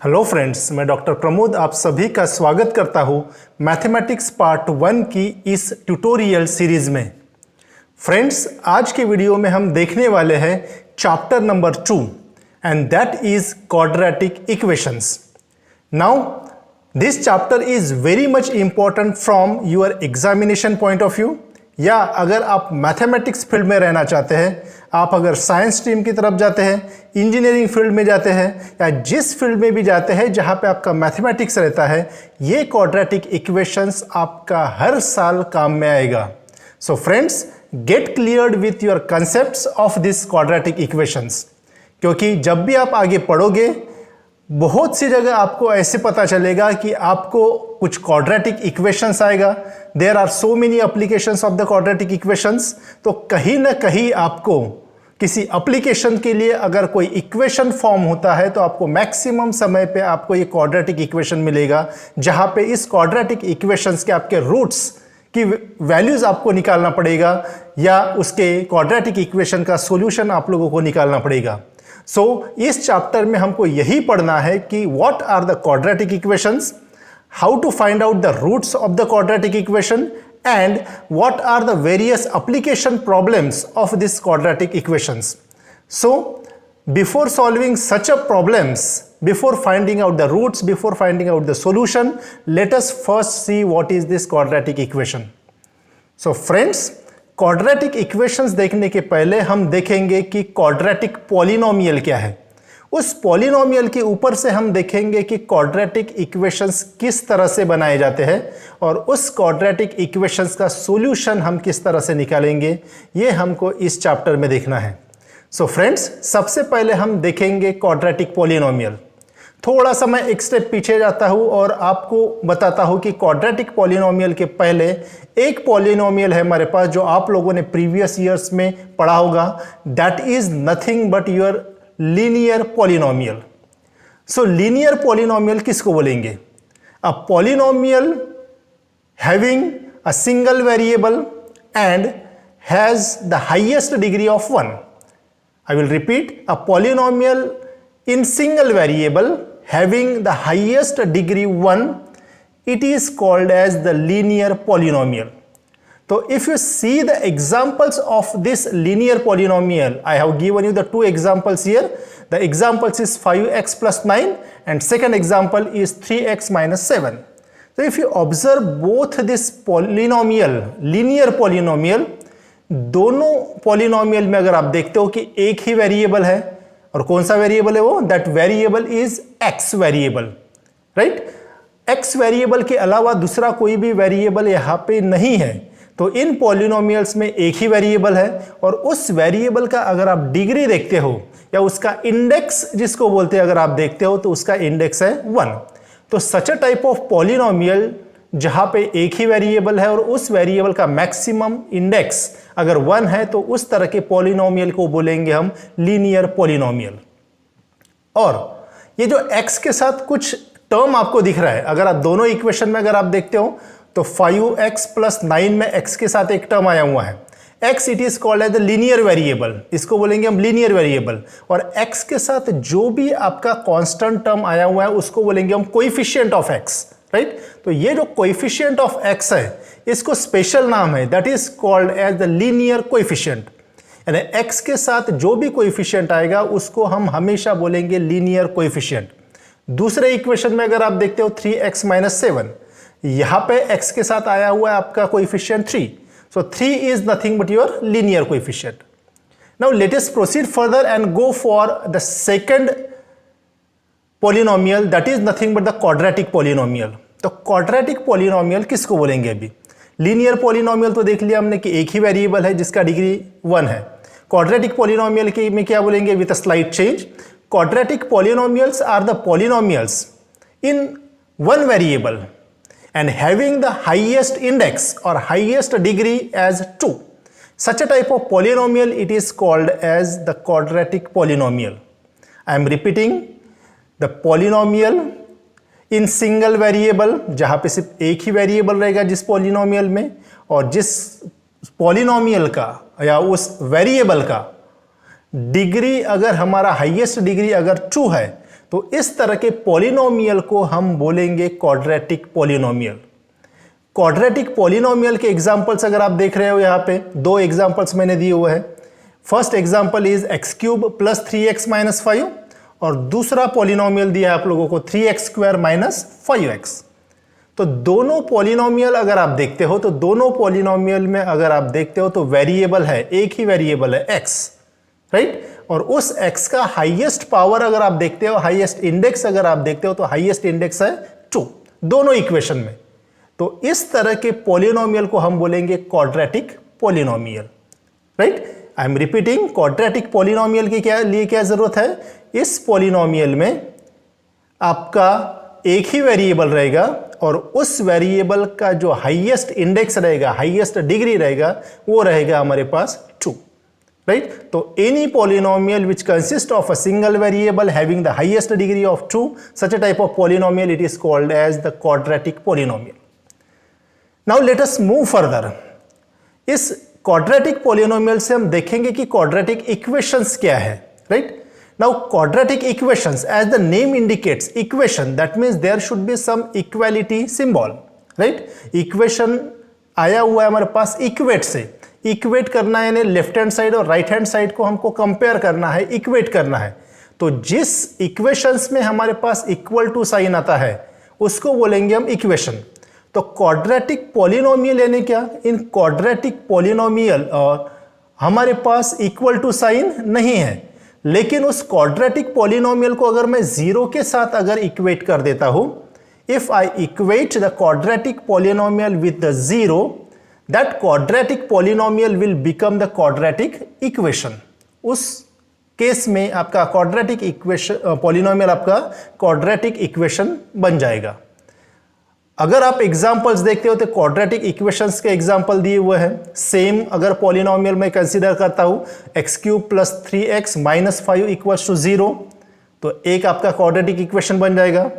Hello friends, मैं doctor Pramod आप सभी का स्वागत करता हूं मैथमेटिक्स पार्ट 1 की इस ट्यूटोरियल सीरीज में। फ्रेंड्स, आज के वीडियो में हम देखने वाले हैं chapter number 2 and that is quadratic equations. Now this chapter is very much important from your examination point of view, या अगर आप मैथमेटिक्स फील्ड में रहना चाहते हैं, आप अगर साइंस स्ट्रीम की तरफ जाते हैं, इंजीनियरिंग फील्ड में जाते हैं, या जिस फील्ड में भी जाते हैं जहां पे आपका मैथमेटिक्स रहता है, ये क्वाड्रेटिक इक्वेशंस आपका हर साल काम में आएगा। So friends, get cleared with your concepts of this quadratic equations, क्योंकि जब भी आप आगे पढ़ोगे बहुत सी जगह आपको ऐसे पता चलेगा कि आपको कुछ क्वाड्रेटिक इक्वेशंस आएगा। There are so many applications of the quadratic equations. तो कहीं ना कहीं आपको किसी एप्लीकेशन के लिए अगर कोई इक्वेशन फॉर्म होता है तो आपको मैक्सिमम समय पे आपको ये क्वाड्रेटिक इक्वेशन मिलेगा, जहां पे इस क्वाड्रेटिक इक्वेशंस के आपके रूट्स की वैल्यूज आपको निकालना पड़ेगा, या उसके क्वाड्रेटिक इक्वेशन का सॉल्यूशन आप लोगों को निकालना पड़ेगा। सो इस चैप्टर में हमको यही पढ़ना है कि what are the quadratic equations, how to find out the roots of the quadratic equation, and what are the various application problems of this quadratic equations. So before solving such a problems, before finding out the roots, before finding out the solution, let us first see what is this quadratic equation. So friends, quadratic equations देखने के पहले हम देखेंगे कि quadratic polynomial क्या है। उस polynomial के ऊपर से हम देखेंगे कि क्वाड्रेटिक इक्वेशंस किस तरह से बनाए जाते हैं, और उस क्वाड्रेटिक इक्वेशंस का सॉल्यूशन हम किस तरह से निकालेंगे, ये हमको इस चैप्टर में देखना है। सो फ्रेंड्स, सबसे पहले हम देखेंगे क्वाड्रेटिक पॉलिनोमियल। थोड़ा सा मैं एक स्टेप पीछे जाता हूं और आपको बताता हूं कि क्वाड्रेटिक पॉलिनोमियल के पहले एक पॉलिनोमियल है हमारे पास जो आप लोगों ने प्रीवियस ईयर्स में पढ़ा होगा। That is nothing but your linear polynomial. So linear polynomial किसको बोलेंगे? A polynomial having a single variable and has the highest degree of 1। I will repeat, a polynomial in single variable having the highest degree 1, it is called as the linear polynomial. So if you see the examples of this linear polynomial, I have given you the two examples here. The examples is 5x plus 9 and second example is 3x minus 7. So if you observe both this polynomial, linear polynomial, दोनों polynomial में अगर आप देखते हो कि एक ही variable है, और कौन सा वेरिएबल है वो? That variable is x variable, right? x variable के अलावा दूसरा कोई भी वेरिएबल यहाँ पे नहीं है। तो इन पॉलिनोमियल्स में एक ही वेरिएबल है, और उस वेरिएबल का अगर आप डिग्री देखते हो या उसका इंडेक्स जिसको बोलते हैं अगर आप देखते हो तो उसका इंडेक्स है 1। तो such a type of polynomial जहां पे एक ही वेरिएबल है और उस वेरिएबल का मैक्सिमम इंडेक्स अगर 1 है, तो उस तरह के पॉलिनोमियल को बोलेंगे हम लीनियर पॉलिनोमियल। और ये जो x के साथ कुछ टर्म आपको दिख रहा है, अगर आप दोनों इक्वेशन में अगर आप देखते हो तो 5x प्लस 9 में x के साथ एक टर्म आया हुआ है। x it is called as the linear variable, इसको बोलेंगे हम लीनियर वेरिएबल। और x के साथ जो भी आपका कांस्टेंट टर्म आया हुआ है उसको बोलेंगे हम कोएफिशिएंट ऑफ x, राइट? तो ये जो कोएफिशिएंट ऑफ x है, इसको स्पेशल नाम है, that is called as the linear coefficient. यानी x के साथ जो भी कोएफिशिएंट आएगा उसको हम हमेशा बोलेंगे लीनियर कोएफिशिएंट। दूसरे इक्वेशन में अगर आप देखते हो 3x माइनस 7, यहां पे x के साथ आया हुआ है आपका coefficient 3, so 3 is nothing but your linear coefficient. Now let us proceed further and go for the second polynomial, that is nothing but the quadratic polynomial. तो क्वाड्रेटिक पॉलिनोमियल किसको बोलेंगे? अभी लीनियर पॉलिनोमियल तो देख लिया हमने कि एक ही वेरिएबल है जिसका डिग्री 1 है। क्वाड्रेटिक पॉलिनोमियल के में क्या बोलेंगे? With a slight change, quadratic polynomials are the polynomials in one variable and having the highest index or highest degree as 2. Such a type of polynomial it is called as the quadratic polynomial. I am repeating, the polynomial in single variable, जहाँ पे सिर्फ एक ही variable रहेगा जिस polynomial में, और जिस पॉलिनोमियल का या उस वेरिएबल का डिग्री अगर हमारा हाईएस्ट डिग्री अगर 2 है, तो इस तरह के पॉलिनोमियल को हम बोलेंगे क्वाड्रेटिक पॉलिनोमियल। क्वाड्रेटिक पॉलिनोमियल के एग्जांपल्स अगर आप देख रहे हो, यहाँ पे दो एग्जांपल्स मैंने दिए हुए हैं। First example is x cube plus 3x minus 5 और दूसरा पॉलिनोमियल दिया है आप लोगों को 3x स्क्वायर माइनस 5x। तो दोनों पॉलिनोमियल अगर आप देखते हो तो दोनों पॉलिनोमियल में अगर आप देखते हो तो वेरिएबल है, एक ही वेरिएबल है x, राइट। और उस x का हाईएस्ट पावर अगर आप देखते हो, हाईएस्ट इंडेक्स अगर आप देखते हो तो हाईएस्ट इंडेक्स है 2 दोनों इक्वेशन में। तो इस तरह के पॉलिनोमियल को हम बोलेंगे quadratic polynomial, right. I am repeating, quadratic polynomial के लिए क्या जरूरत है, इस पॉलिनोमियल में आपका एक ही वेरिएबल रहेगा और उस वेरिएबल का जो हाईएस्ट इंडेक्स रहेगा, हाईएस्ट डिग्री रहेगा, वो रहेगा हमारे पास 2, राइट। तो any polynomial which consist of a single variable having the highest degree of 2, such a type of polynomial it is called as the quadratic polynomial. Now let us move further. इस quadratic polynomial से हम देखेंगे कि quadratic equations क्या है, right. Now quadratic equations, as the name indicates, equation, that means there should be some equality symbol, right? Equation आया हुआ है हमारे पास इक्वेट से, इक्वेट करना है यानी लेफ्ट हैंड साइड और राइट हैंड साइड को हमको कंपेयर करना है, इक्वेट करना है। तो जिस इक्वेशंस में हमारे पास इक्वल टू साइन आता है उसको बोलेंगे हम इक्वेशन। तो क्वाड्रेटिक पॉलिनोमियल यानी क्या, इन क्वाड्रेटिक पॉलिनोमियल और हमारे पास इक्वल टू साइन नहीं है, लेकिन उस क्वाड्रेटिक पॉलिनोमियल को अगर मैं 0 के साथ अगर इक्वेट कर देता हूं, if I equate the quadratic polynomial with the 0, that quadratic polynomial will become the quadratic equation. उस केस में आपका क्वाड्रेटिक इक्वेशन पॉलिनोमियल आपका क्वाड्रेटिक इक्वेशन बन जाएगा। अगर आप एग्जांपल्स देखते हो तो क्वाड्रेटिक इक्वेशंस के एग्जांपल दिए हुए हैं। सेम अगर पॉलिनोमियल में कंसीडर करता हूं X cube plus 3x minus 5 equals to 0, तो एक आपका क्वाड्रेटिक इक्वेशन बन जाएगा।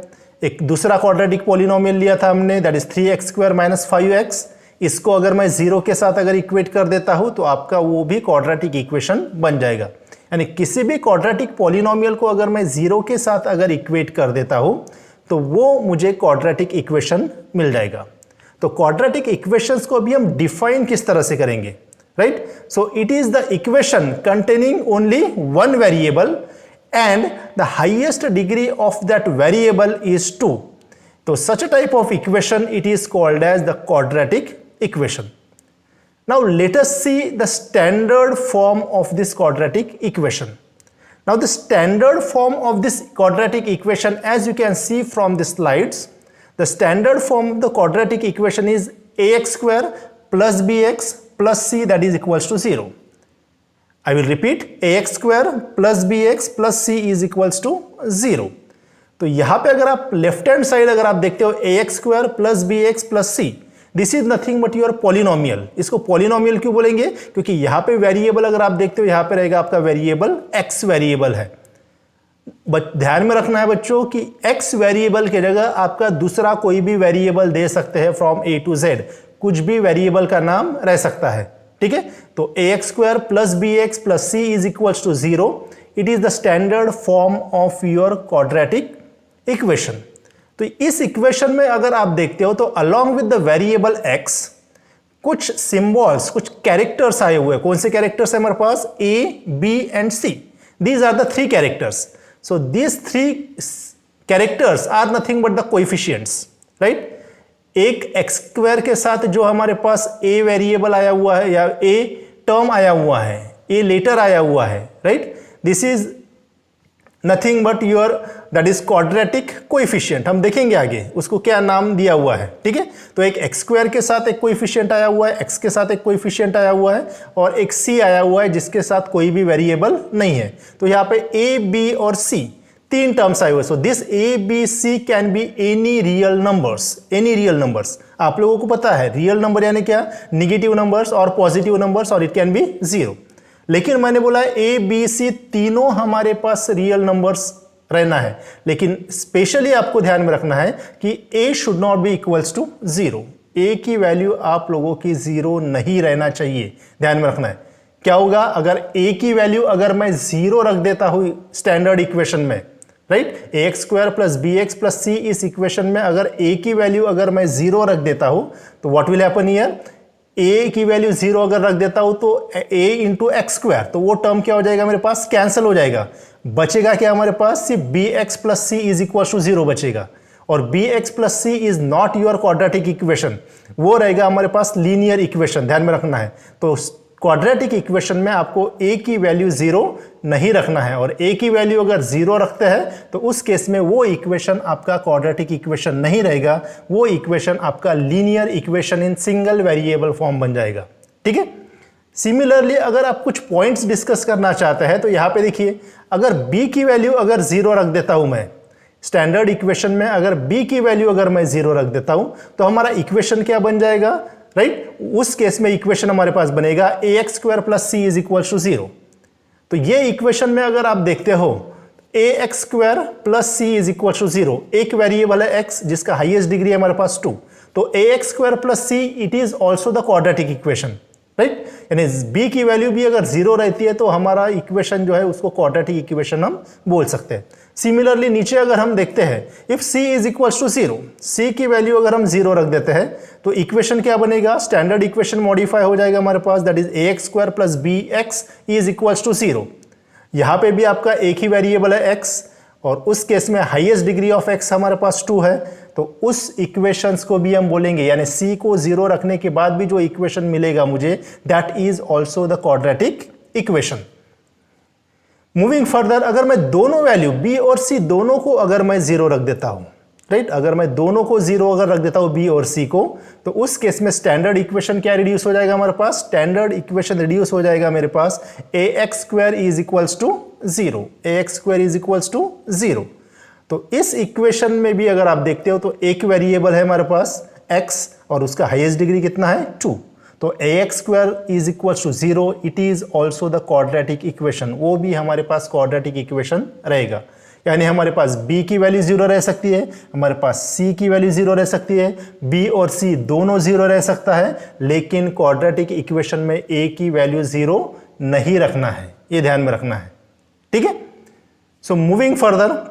एक दूसरा क्वाड्रेटिक पॉलिनोमियल लिया था हमने, that is 3x square minus 5x, इसको अगर मैं 0 के साथ अगर इक्वेट कर देता हूं तो आपका वो भी क्वाड्रेटिक इक्वेशन बन जाएगा। यानी किसी भी क्वाड्रेटिक पॉलिनोमियल को अगर मैं 0 के साथ अगर इक्वेट कर देता हूं तो वो मुझे क्वाड्रेटिक इक्वेशन मिल जाएगा। तो क्वाड्रेटिक इक्वेशंस को भी हम डिफाइन किस तरह से करेंगे, right. So it is the equation containing only one variable and the highest degree of that variable is 2। तो such a type of equation it is called as the quadratic equation. Now let us see the standard form of this quadratic equation. Now the standard form of this quadratic equation, as you can see from the slides, the standard form of the quadratic equation is ax square plus bx plus c, that is equals to 0. I will repeat, ax square plus bx plus c is equals to 0. तो यहाँ पे अगर आप left hand side अगर आप देखते हो ax square plus bx plus c, this is nothing but your polynomial. इसको पॉलिनोमियल क्यों बोलेंगे, क्योंकि यहां पे वेरिएबल अगर आप देखते हो यहां पे रहेगा आपका वेरिएबल x वेरिएबल है। ध्यान में रखना है बच्चों कि x वेरिएबल की जगह आपका दूसरा कोई भी वेरिएबल दे सकते हैं फ्रॉम a टू z, कुछ भी वेरिएबल का नाम रह सकता है, ठीक है। तो ax square plus bx plus c is equals to 0, it is the standard form of your quadratic equation. तो इस इक्वेशन में अगर आप देखते हो तो along with the variable x कुछ सिंबल्स, कुछ कैरेक्टर्स आए हुए हैं। कौन से कैरेक्टर्स है हमारे पास, a, b and c, these are the 3 characters. So these 3 characters are nothing but the coefficients, right. एक x स्क्वायर के साथ जो हमारे पास a वेरिएबल आया हुआ है या a टर्म आया हुआ है, a लेटर आया हुआ है, right, this is nothing but your that is quadratic coefficient. हम देखेंगे आगे उसको क्या नाम दिया हुआ है, ठीक है। तो एक एक्स स्क्वायर के साथ एक कोएफिशिएंट आया हुआ है, एक्स के साथ एक कोएफिशिएंट आया हुआ है और एक सी आया हुआ है जिसके साथ कोई भी वेरिएबल नहीं है। तो यहाँ पे ए, बी और सी 3 टर्म्स आए हुए। So this A, B, C can be any real numbers, any real numbers. आप लोगों को पता है रियल नंबर यानी क्या, निगेटिव नंबर्स और पॉजिटिव नंबर्स, और इट कैन बी 0। लेकिन मैंने बोला ए, बी, सी तीनों हमारे पास रियल नंबर्स रहना है, लेकिन स्पेशली आपको ध्यान में रखना है कि a should not be equals to 0। a की वैल्यू आप लोगों की 0 नहीं रहना चाहिए, ध्यान में रखना है। क्या होगा अगर a की वैल्यू अगर मैं 0 रख देता हूं स्टैंडर्ड इक्वेशन में, right. A x square plus B x plus C, इस इक्वेशन में अगर ए की वैल्यू अगर मैं 0 रख देता हूं तो व्हाट विल हैपन हियर, ए की वैल्यू 0 अगर रख देता हूं तो ए इंटू एक्स स्क्वायर, तो वो टर्म क्या हो जाएगा मेरे पास, कैंसिल हो जाएगा। बचेगा क्या हमारे पास, सिर्फ B x plus C is equal to 0 बचेगा। और B x plus C is not your quadratic equation, वो रहेगा हमारे पास लीनियर इक्वेशन, ध्यान में रखना है। तो क्वाड्रेटिक इक्वेशन में आपको ए की वैल्यू 0 नहीं रखना है, और ए की वैल्यू अगर 0 रखते हैं तो उस केस में वो इक्वेशन आपका क्वाड्रेटिक इक्वेशन नहीं रहेगा, वो इक्वेशन आपका linear equation in single variable form बन जाएगा। ठीक है। सिमिलरली अगर आप कुछ पॉइंट्स डिस्कस करना चाहते हैं तो यहां पे देखिए, अगर b की वैल्यू अगर 0 रख देता हूं मैं, स्टैंडर्ड इक्वेशन में अगर b की वैल्यू अगर मैं 0 रख देता हूं तो हमारा इक्वेशन क्या बन जाएगा, राइट। उस केस में इक्वेशन हमारे पास बनेगा a x square plus C is equal to 0। तो ये इक्वेशन में अगर आप देखते हो a x square plus C is equal to 0, एक वेरिएबल है x जिसका हाईएस्ट डिग्री है हमारे पास 2, तो a x square plus c it is also the quadratic equation, right. यानी b की वैल्यू भी अगर 0 रहती है तो हमारा इक्वेशन जो है उसको क्वाड्रेटिक इक्वेशन हम बोल सकते हैं। सिमिलरली नीचे अगर हम देखते हैं if c is equal to 0, c की वैल्यू अगर हम 0 रख देते हैं तो इक्वेशन क्या बनेगा, स्टैंडर्ड इक्वेशन मॉडिफाई हो जाएगा हमारे पास, that is a x square plus B x is equal to 0। यहां पे भी आपका एक ही वेरिएबल है x, और उस केस में हाईएस्ट डिग्री ऑफ x हमारे पास 2 है, तो उस इक्वेशंस को भी हम बोलेंगे, यानी c को 0 रखने के बाद भी जो इक्वेशन मिलेगा मुझे, that is also the quadratic equation. Moving further, अगर मैं दोनों वैल्यू b और c दोनों को अगर मैं 0 रख देता हूं, राइट, अगर मैं दोनों को 0 अगर रख देता हूं b और c को, तो उस केस में स्टैंडर्ड इक्वेशन क्या रिड्यूस हो जाएगा हमारे पास, स्टैंडर्ड इक्वेशन रिड्यूस हो जाएगा मेरे पास a x square is equals to 0, a x square is equals to 0। तो इस इक्वेशन में भी अगर आप देखते हो तो एक वेरिएबल है हमारे पास x और उसका हाईएस्ट डिग्री कितना है 2, तो a x square is equals to 0, it is also the quadratic equation, वो भी हमारे पास क्वाड्रेटिक इक्वेशन रहेगा। यानी हमारे पास b की वैल्यू 0 रह सकती है, हमारे पास c की वैल्यू 0 रह सकती है, b और c दोनों 0 रह सकता है, लेकिन क्वाड्रेटिक इक्वेशन में a की वैल्यू 0 नहीं रखना है, ये ध्यान में रखना है। ठीक है। So moving further,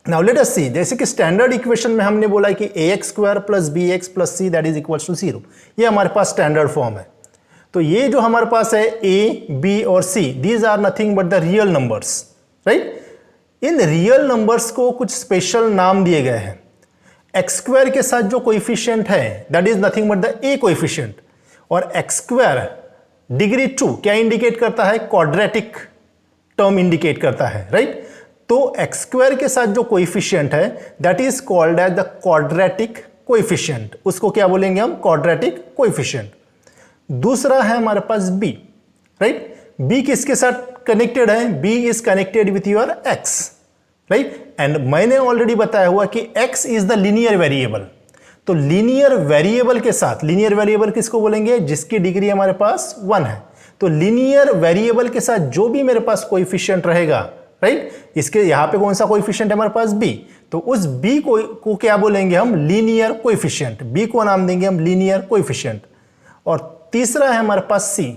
now let us see, जैसे कि स्टैंडर्ड इक्वेशन में हमने बोला कि a x square plus B x plus c that is equal to 0, ये हमारे पास स्टैंडर्ड फॉर्म है। तो ये जो हमारे पास है ए, बी और सी, these are nothing but the real numbers, right. इन रियल नंबर्स को कुछ स्पेशल नाम दिए गए हैं। एक्स स्क्वायर के साथ जो कोएफिशिएंट है that is nothing but the A coefficient, और एक्स स्क्वायर डिग्री 2 क्या इंडिकेट करता है, क्वाड्रेटिक टर्म इंडिकेट करता है, राइट। तो एक्स स्क्वायर के साथ जो कोएफिशिएंट है that is called as the quadratic coefficient, उसको क्या बोलेंगे हम, क्वाड्रेटिक कोएफिशिएंट। दूसरा है हमारे पास बी, राइट। बी किसके साथ कनेक्टेड है, B is connected with your X, right. And मैंने ऑलरेडी बताया हुआ कि X is the linear variable, तो लीनियर वेरिएबल के साथ, लीनियर वेरिएबल किसको बोलेंगे, जिसकी डिग्री हमारे पास 1 है। तो लीनियर वेरिएबल के साथ जो भी मेरे पास कोएफिशिएंट रहेगा, राइट, इसके यहां पे कौन सा कोएफिशिएंट है हमारे पास बी, तो उस बी को क्या बोलेंगे हम, लीनियर कोएफिशिएंट, बी को नाम देंगे हम लीनियर कोएफिशिएंट। और तीसरा है हमारे पास सी,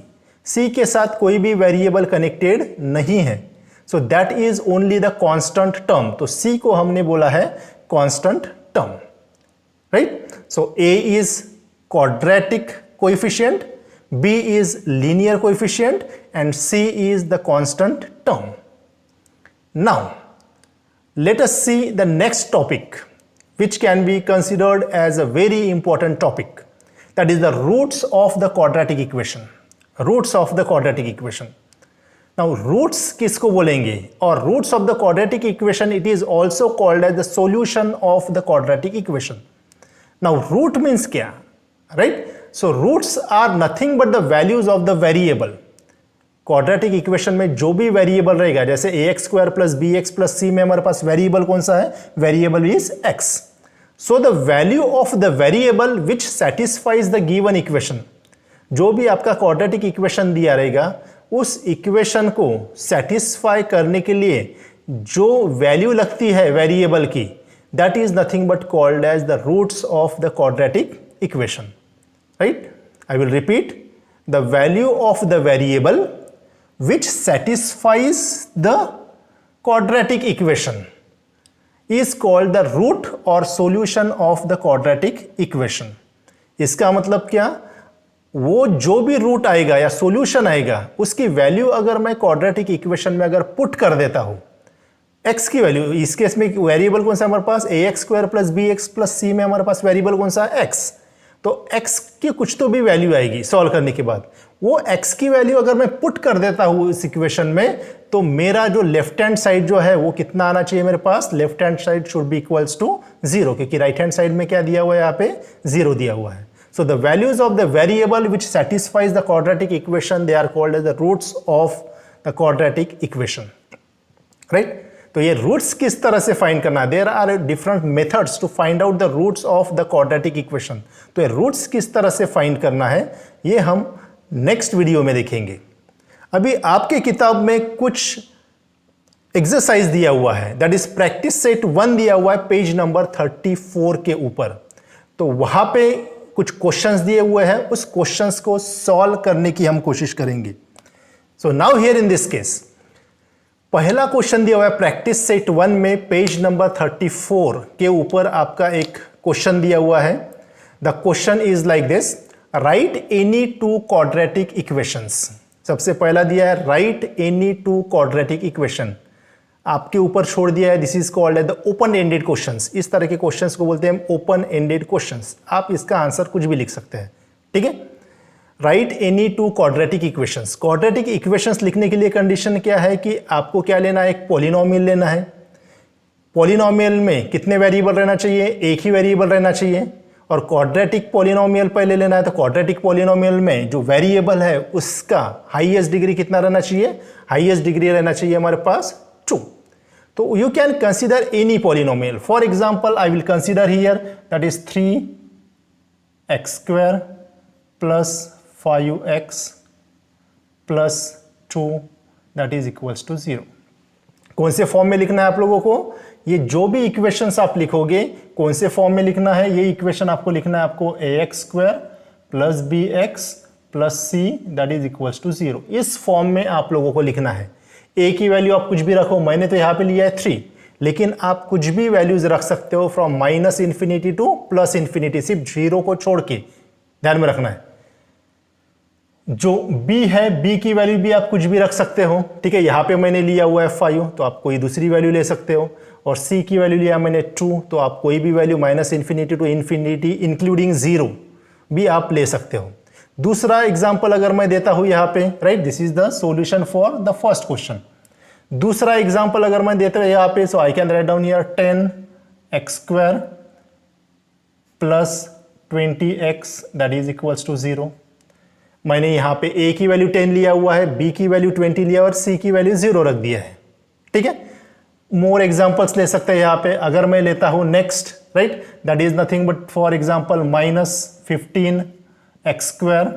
सी के साथ कोई भी वेरिएबल कनेक्टेड नहीं है, so that is only the constant term, तो सी को हमने बोला है constant term, right. So A is quadratic coefficient, B is linear coefficient and C is the constant term. Now, let us see the next topic, which can be considered as a very important topic. That is the roots of the quadratic equation. Roots of the quadratic equation. Now, roots किसको बोलेंगे? और roots of the quadratic equation, it is also called as the solution of the quadratic equation. Now, root means क्या? Right? So, roots are nothing but the values of the variable. Quadratic equation में जो भी variable रहेगा, जैसे a x square plus B x plus c में हमारे पास variable कौन सा है, variable is x. So the value of the variable which satisfies the given equation, जो भी आपका क्वाड्रेटिक इक्वेशन दिया रहेगा उस इक्वेशन को सेटिस्फाई करने के लिए जो वैल्यू लगती है वेरिएबल की, that is nothing but called as the roots of the quadratic equation, right. I will repeat, the value of the variable which satisfies the quadratic equation, is called the root और solution of the quadratic equation. इसका मतलब क्या, वो जो भी root आएगा या solution आएगा उसकी वैल्यू अगर मैं क्वाड्रेटिक इक्वेशन में अगर पुट कर देता हूं, x की वैल्यू, इस केस में वेरिएबल कौन सा हमारे पास, ax² plus bx plus c में हमारे पास वेरिएबल कौन सा, x। तो x की कुछ तो भी वैल्यू आएगी सॉल्व करने के बाद, वो x की वैल्यू अगर मैं पुट कर देता हूं इस इक्वेशन में, तो मेरा जो लेफ्ट हैंड साइड जो है वो कितना आना चाहिए मेरे पास, left hand side should be equals to 0, क्योंकि राइट हैंड साइड में क्या दिया हुआ है, यहाँ पे 0 दिया हुआ है। So the values of the variable which satisfies the quadratic equation, they are called as the roots of the quadratic equation, right? तो ये roots किस तरह से find करना है, there are different methods to find out the roots of the quadratic equation। तो ये roots किस तरह से find करना है ये हम next वीडियो में देखेंगे। अभी आपके किताब में कुछ एक्सरसाइज दिया हुआ है, दैट इज प्रैक्टिस सेट 1 दिया हुआ है पेज नंबर 34 के ऊपर। तो वहां पे कुछ क्वेश्चंस दिए हुए हैं, उस क्वेश्चंस को सॉल्व करने की हम कोशिश करेंगे। So now here in this case पहला क्वेश्चन दिया हुआ है प्रैक्टिस सेट 1 में पेज नंबर 34 के ऊपर आपका एक क्वेश्चन दिया हुआ है। The question is like this, write any two quadratic equations. सबसे पहला दिया है write any two quadratic equation, आपके ऊपर छोड़ दिया है, this is called as the open ended questions. इस तरह के क्वेश्चंस को बोलते हैं ओपन एंडेड क्वेश्चंस। आप इसका आंसर कुछ भी लिख सकते हैं, ठीक है। Write any two quadratic equations. Quadratic equations लिखने के लिए कंडीशन क्या है कि आपको क्या लेना है, एक पॉलिनोमियल लेना है। पॉलिनोमियल में कितने वेरिएबल रहना चाहिए, एक ही वेरिएबल रहना चाहिए। और क्वाड्रेटिक पॉलिनोमियल पहले लेना है, तो क्वाड्रेटिक पॉलिनोमियल में जो वेरिएबल है उसका हाईएस्ट डिग्री कितना रहना चाहिए, हाईएस्ट डिग्री रहना चाहिए हमारे पास 2। So you can consider any polynomial. For example, I will consider here that is 3x square plus 5x plus 2 that is equals to 0. कौन से फॉर्म में लिखना है आप लोगों को, ये जो भी इक्वेशंस आप लिखोगे कौन से फॉर्म में लिखना है, ये इक्वेशन आपको लिखना है आपको ax square plus bx plus c that is equals to 0। इस फॉर्म में आप लोगों को लिखना है। ए की वैल्यू आप कुछ भी रखो, मैंने तो यहाँ पे लिया है 3, लेकिन आप कुछ भी वैल्यूज रख सकते हो फ्रॉम -∞ टू +∞, सिर्फ 0 को छोड़ के ध्यान में रखना है। जो b है, b की वैल्यू भी आप कुछ भी रख सकते हो, ठीक है। यहाँ पे मैंने लिया हुआ है 5, तो आप कोई दूसरी वैल्यू ले सकते हो। और c की वैल्यू लिया मैंने 2, तो आप कोई भी वैल्यू -∞ टू ∞ इंक्लूडिंग 0 भी आप ले सकते हो। दूसरा एग्जाम्पल अगर मैं देता हूं यहां पे, right, this is the solution for the first question. दूसरा एग्जाम्पल अगर मैं देता हूं यहां पे, so I can write down here 10x square plus 20x that is equals to 0। मैंने यहां पे a की वैल्यू 10 लिया हुआ है, b की वैल्यू 20 लिया और c की वैल्यू 0 रख दिया है, ठीक है। मोर एग्जाम्पल्स ले सकते हैं यहां पे। अगर मैं लेता हूं next, right, that is nothing but for example -15 x square.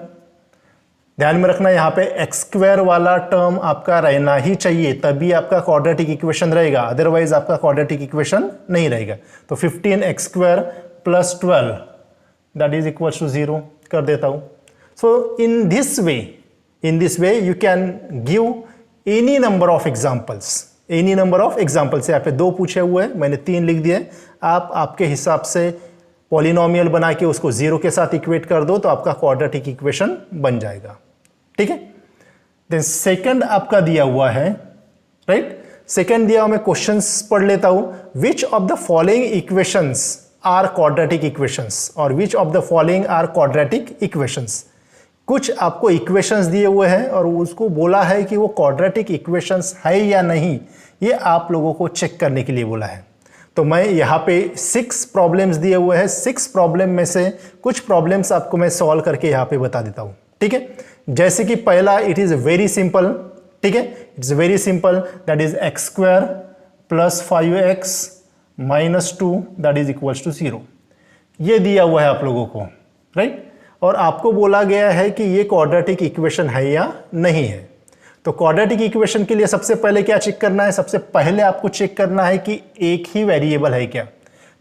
ध्यान में रखना यहाँ पे एक्स स्क्वायर वाला टर्म आपका रहना ही चाहिए, तभी आपका क्वाड्रेटिक इक्वेशन रहेगा, अदरवाइज आपका क्वाड्रेटिक इक्वेशन नहीं रहेगा। तो 15 x square plus 12 that is equals to 0 कर देता हूँ। So in this way you can give any number of examples, any number of examples. यहाँ पे 2 पूछे हुए हैं, मैंने 3 लिख दिए। आप आपके हिसाब से पॉलिनोमियल बना के उसको 0 के साथ इक्वेट कर दो तो आपका क्वाड्रेटिक इक्वेशन बन जाएगा, ठीक है। देन सेकंड आपका दिया हुआ है, राइट, सेकंड दिया हुआ मैं क्वेश्चंस पढ़ लेता हूं। Which of the following equations are quadratic equations, और which of the following are quadratic equations. कुछ आपको इक्वेशंस दिए हुए हैं और उसको बोला है कि वो क्वाड्रेटिक इक्वेशंस है या नहीं, ये आप लोगों को चेक करने के लिए बोला है। तो मैं यहाँ पे 6 प्रॉब्लम्स दिए हुए हैं, 6 प्रॉब्लम में से कुछ प्रॉब्लम्स आपको मैं सॉल्व करके यहाँ पे बता देता हूँ, ठीक है। जैसे कि पहला, इट इज़ वेरी सिंपल, ठीक है, it's very simple, that is X square plus 5x minus 2 that is equals to 0। ये दिया हुआ है आप लोगों को, राइट, और आपको बोला गया है कि ये क्वाड्रेटिक इक्वेशन है या नहीं है। तो क्वाड्रेटिक इक्वेशन के लिए सबसे पहले क्या चेक करना है, सबसे पहले आपको चेक करना है कि एक ही वेरिएबल है क्या।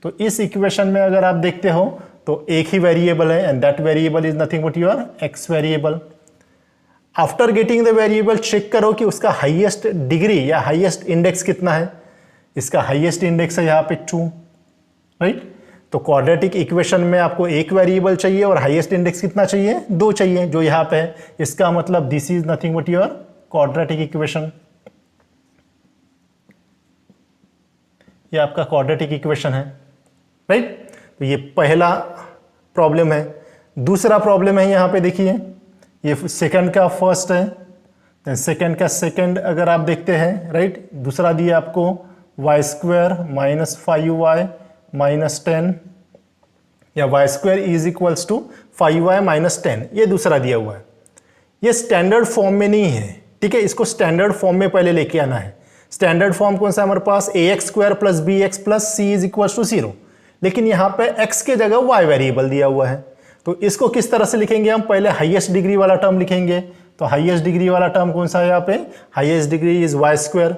तो इस इक्वेशन में अगर आप देखते हो तो एक ही वेरिएबल है, and that variable is nothing but your X variable. After getting the variable check करो कि उसका हाईएस्ट डिग्री या हाईएस्ट इंडेक्स कितना है। इसका हाईएस्ट इंडेक्स है यहाँ पे 2, राइट। तो क्वाड्रेटिक इक्वेशन में आपको एक वेरिएबल चाहिए और हाईएस्ट इंडेक्स कितना चाहिए, 2 चाहिए, जो यहाँ पे है। इसका मतलब this is nothing but your quadratic equation. ये आपका क्वाड्रेटिक इक्वेशन है, राइट। तो ये पहला प्रॉब्लम है। दूसरा प्रॉब्लम है यहाँ पे देखिए, ये सेकंड का फर्स्ट है, सेकंड का सेकंड अगर आप देखते हैं, राइट। दूसरा दिया आपको y² माइनस 5y माइनस 10, या y² is equals to 5y minus 10, ये दूसरा दिया हुआ है। ये स्टैंडर्ड फॉर्म में नहीं है, ठीक है। इसको स्टैंडर्ड फॉर्म में पहले लेके आना है। स्टैंडर्ड फॉर्म कौन सा है हमारे पास, ax² plus bx plus c is equals to 0, लेकिन यहाँ पे x के जगह y वेरिएबल दिया हुआ है। तो इसको किस तरह से लिखेंगे हम, पहले हाईएस्ट डिग्री वाला टर्म लिखेंगे। तो हाईएस्ट डिग्री वाला टर्म कौन सा है यहाँ पे, highest degree is y²।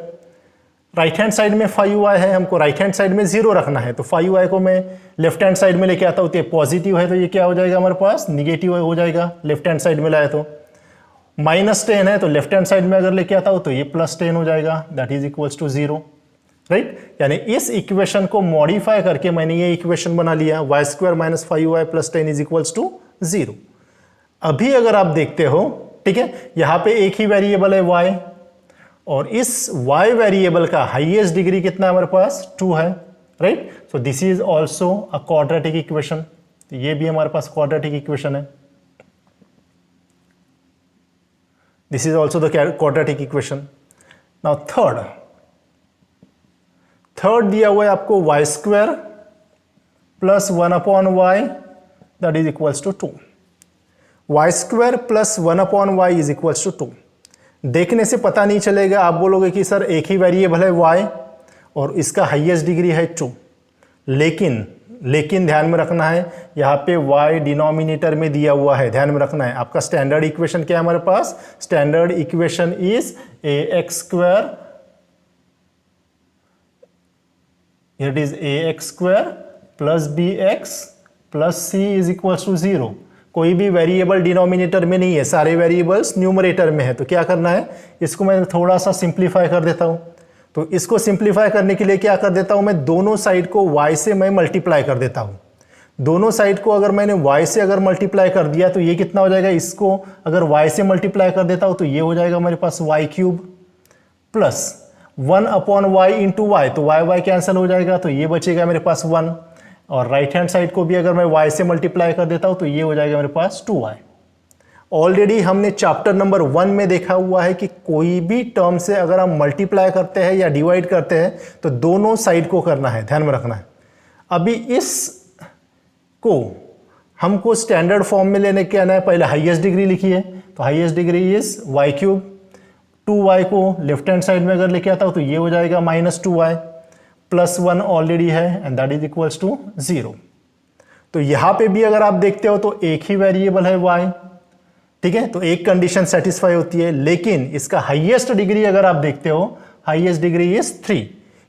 Right hand side में 5y है, हमको राइट हैंड साइड में 0 रखना है। तो 5y को मैं लेफ्ट हैंड साइड में लेके आता हूँ, तो ये पॉजिटिव है, तो ये क्या हो जाएगा हमारे पास, निगेटिव हो जाएगा लेफ्ट हैंड साइड में लाया। तो माइनस 10 है, तो लेफ्ट हैंड साइड में अगर लेके आता हूँ तो ये प्लस 10 हो जाएगा, that is equals to 0, right. यानी इस इक्वेशन को मॉडिफाई करके मैंने ये इक्वेशन बना लिया, y² minus 5y plus 10 is equals to 0। अभी अगर आप देखते हो, ठीक है, यहाँ पे एक ही वेरिएबल है y, और इस y वेरिएबल का हाईएस्ट डिग्री कितना है हमारे पास, 2 है, right. So this is also a quadratic equation, ये भी हमारे पास क्वाड्रेटिक इक्वेशन है। This is also the quadratic equation. Now third दिया हुआ है आपको y² plus 1/y that is equals to 2। y² plus 1/y is equals to 2। देखने से पता नहीं चलेगा, आप बोलोगे कि सर एक ही वेरिएबल है y और इसका हाईएस्ट डिग्री है 2, लेकिन ध्यान में रखना है, यहाँ पे y डिनोमिनेटर में दिया हुआ है, ध्यान में रखना है। आपका स्टैंडर्ड इक्वेशन क्या है हमारे पास, standard equation is ax², it is ax² plus bx plus c is equals to 0। कोई भी वेरिएबल डिनोमिनेटर में नहीं है, सारे वेरिएबल्स न्यूमरेटर में है। तो क्या करना है, इसको मैं थोड़ा सा सिंप्लीफाई कर देता हूं। तो इसको सिंप्लीफाई करने के लिए क्या कर देता हूं, मैं दोनों साइड को y से मैं मल्टीप्लाई कर देता हूं। दोनों साइड को अगर मैंने y से अगर मल्टीप्लाई कर दिया तो ये कितना हो जाएगा, इसको अगर y से मल्टीप्लाई कर देता हूं तो ये हो जाएगा हमारे पास y³ plus 1/y into y, तो y कैंसिल हो जाएगा, तो ये बचेगा मेरे पास 1। और राइट हैंड साइड को भी अगर मैं y से मल्टीप्लाई कर देता हूं तो ये हो जाएगा मेरे पास 2y। ऑलरेडी हमने चैप्टर नंबर 1 में देखा हुआ है कि कोई भी टर्म से अगर हम मल्टीप्लाई करते हैं या डिवाइड करते हैं तो दोनों साइड को करना है, ध्यान में रखना है। अभी इस को हमको स्टैंडर्ड फॉर्म में लेने के आना है। पहले हाईएस्ट डिग्री लिखिए, तो highest degree is y³। 2y को लेफ्ट हैंड साइड में अगर लेके आता हूं तो ये हो जाएगा माइनस 2y प्लस 1 ऑलरेडी है and that is equals to 0। तो यहां पे भी अगर आप देखते हो तो एक ही वेरिएबल है y, ठीक है। तो एक कंडीशन सेटिस्फाई होती है, लेकिन इसका हाईएस्ट डिग्री अगर आप देखते हो, highest degree is 3।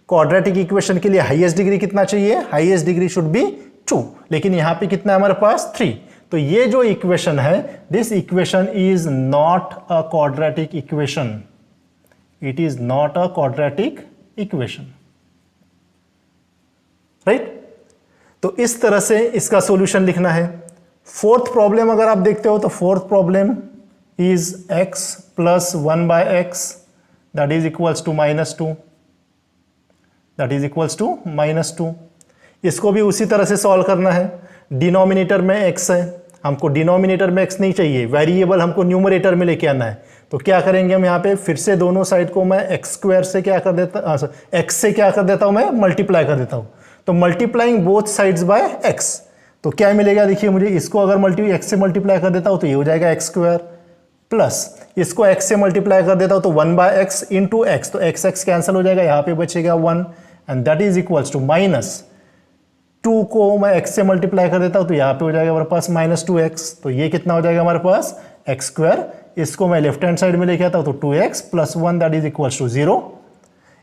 Quadratic equation के लिए हाईएस्ट डिग्री कितना चाहिए, हाईएस्ट डिग्री शुड बी 2, लेकिन यहां पे कितना है हमारे पास 3। तो ये जो इक्वेशन है, this equation is not a quadratic equation, it is not a quadratic equation, right. तो इस तरह से इसका सॉल्यूशन लिखना है। फोर्थ प्रॉब्लम अगर आप देखते हो तो fourth problem is x plus 1/x that is equals to -2, that is equals to -2। इसको भी उसी तरह से सॉल्व करना है। डिनोमिनेटर में x है, हमको डिनोमिनेटर में x नहीं चाहिए, वेरिएबल हमको न्यूमरेटर में लेके आना है। तो क्या करेंगे हम यहाँ पे, फिर से दोनों साइड को मैं x² से क्या कर देता, x से क्या कर देता हूँ, मैं मल्टीप्लाई कर देता हूँ। तो multiplying both sides by x, तो क्या मिलेगा, देखिए मुझे इसको अगर x से मल्टीप्लाई कर देता हूँ तो ये हो जाएगा x² प्लस इसको x से मल्टीप्लाई कर देता हूँ तो 1/x इंटू x, तो x कैंसिल हो जाएगा, यहाँ पे बचेगा 1 and that is equals to -2 को मैं x से मल्टीप्लाई कर देता हूँ तो यहाँ पे हो जाएगा हमारे पास -2x। तो ये कितना हो जाएगा हमारे पास x², इसको मैं लेफ्ट हैंड साइड में लेके आता हूँ तो 2x plus 1 that is equals to 0।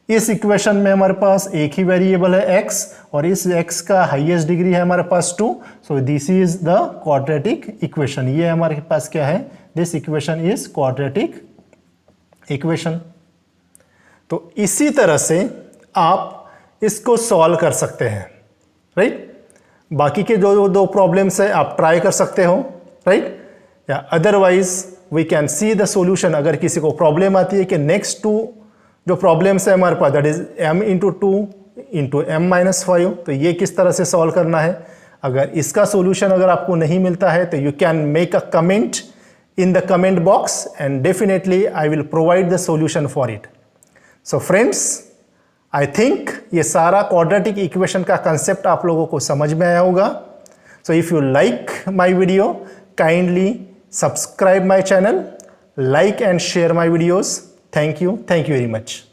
इस इक्वेशन में हमारे पास एक ही वेरिएबल है x और इस x का हाईएस्ट डिग्री है हमारे पास 2, सो this is the quadratic equation. ये हमारे पास क्या है, this equation is quadratic equation. तो इसी तरह से आप इसको सॉल्व कर सकते हैं, राइट। बाकी के जो दो प्रॉब्लम्स है आप ट्राई कर सकते हो, राइट, या otherwise we can see the solution. अगर किसी को प्रॉब्लम आती है कि नेक्स्ट टू जो प्रॉब्लम्स है हमारे पास, that is m into 2 into m minus 5, तो ये किस तरह से सॉल्व करना है। अगर इसका सॉल्यूशन अगर आपको नहीं मिलता है तो you can make a comment in the comment box and definitely I will provide the solution for it. So friends, I think ये सारा क्वाड्रेटिक इक्वेशन का कंसेप्ट आप लोगों को समझ में आया होगा। So if you like my video, kindly subscribe my channel, like and share my videos. Thank you very much.